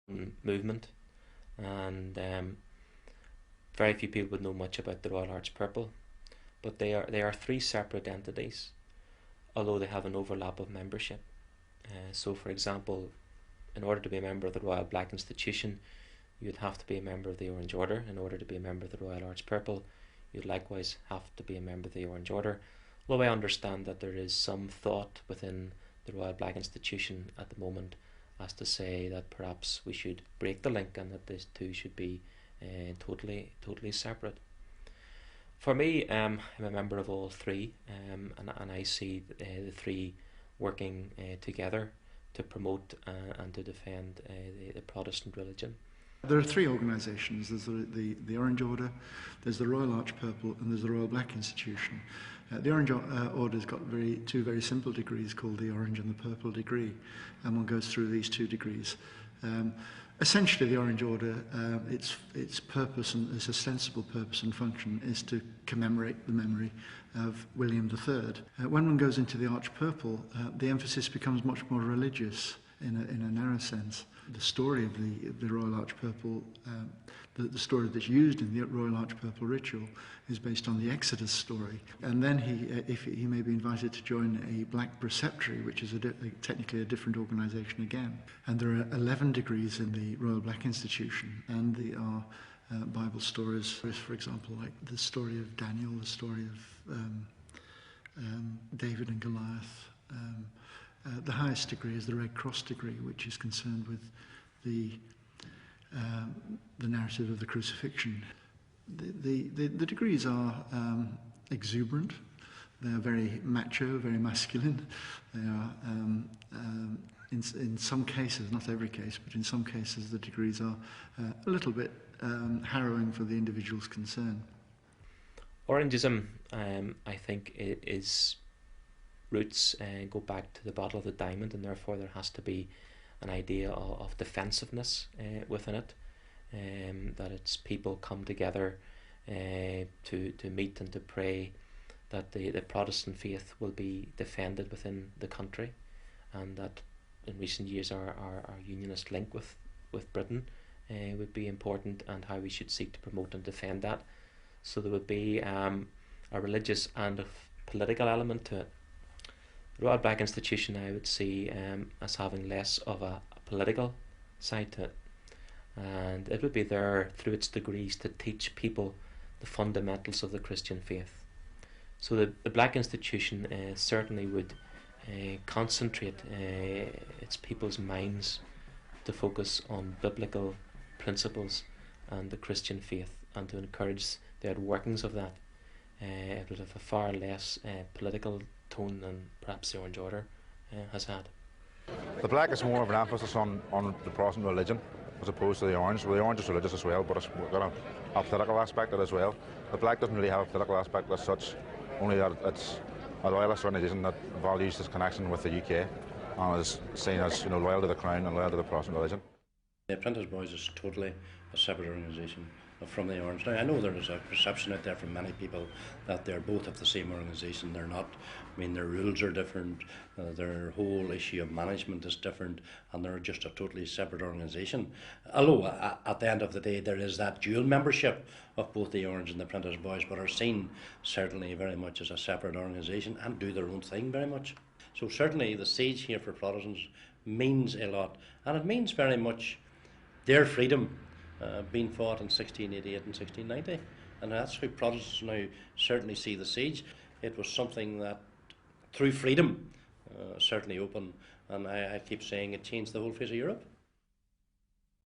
movement, and very few people would know much about the Royal Arch Purple, but they are three separate entities, although they have an overlap of membership. So, for example, in order to be a member of the Royal Black Institution, you'd have to be a member of the Orange Order. In order to be a member of the Royal Arch Purple, you'd likewise have to be a member of the Orange Order. Although I understand that there is some thought within the Royal Black Institution at the moment as to say that perhaps we should break the link and that these two should be totally separate. For me, I'm a member of all three, and I see the three working together to promote and to defend the Protestant religion. There are three organisations. There's the Orange Order, there's the Royal Arch Purple, and there's the Royal Black Institution. The Orange Order's got two very simple degrees called the Orange and the Purple degree, and one goes through these two degrees. Essentially, the Orange Order, its purpose and its ostensible purpose and function is to commemorate the memory of William III. When one goes into the Arch Purple, the emphasis becomes much more religious in a narrow sense. The story of the Royal Arch Purple, the story that's used in the Royal Arch Purple ritual is based on the Exodus story. And then he may be invited to join a Black Preceptory, which is technically a different organisation again. And there are 11 degrees in the Royal Black Institution, and there are Bible stories, for example, like the story of Daniel, the story of David and Goliath. The highest degree is the Red Cross degree, which is concerned with the narrative of the crucifixion. The degrees are exuberant. They are very macho, very masculine. They are, in some cases, not every case, but in some cases, the degrees are a little bit harrowing for the individuals concerned. Orangism, I think, is roots go back to the Battle of the Diamond, and therefore there has to be an idea of defensiveness within it, that it's people come together to meet and to pray that the Protestant faith will be defended within the country, and that in recent years our unionist link with Britain would be important, and how we should seek to promote and defend that. So there would be a religious and a political element to it. The Royal Black Institution I would see as having less of a political side to it, and it would be there through its degrees to teach people the fundamentals of the Christian faith. So the Black Institution certainly would concentrate its people's minds to focus on biblical principles and the Christian faith, and to encourage the outworkings of that. It would have a far less political tone than perhaps the Orange Order has had. The Black is more of an emphasis on the Protestant religion as opposed to the Orange. Well, the Orange is religious as well, but it's got a political aspect of it as well. The Black doesn't really have a political aspect as such, only that it's a loyalist organisation that values this connection with the UK and is seen as loyal to the Crown and loyal to the Protestant religion. The Apprentice Boys is totally a separate organisation from the Orange. Now, I know there is a perception out there from many people that they're both of the same organisation. They're not. I mean, their rules are different, their whole issue of management is different, and they're just a totally separate organisation. Although, at the end of the day, there is that dual membership of both the Orange and the Apprentice Boys, but are seen certainly very much as a separate organisation and do their own thing very much. So certainly the siege here for Protestants means a lot, and it means very much their freedom being fought in 1688 and 1690, and that's how Protestants now certainly see the siege. It was something that, through freedom, certainly opened, and I keep saying it changed the whole face of Europe.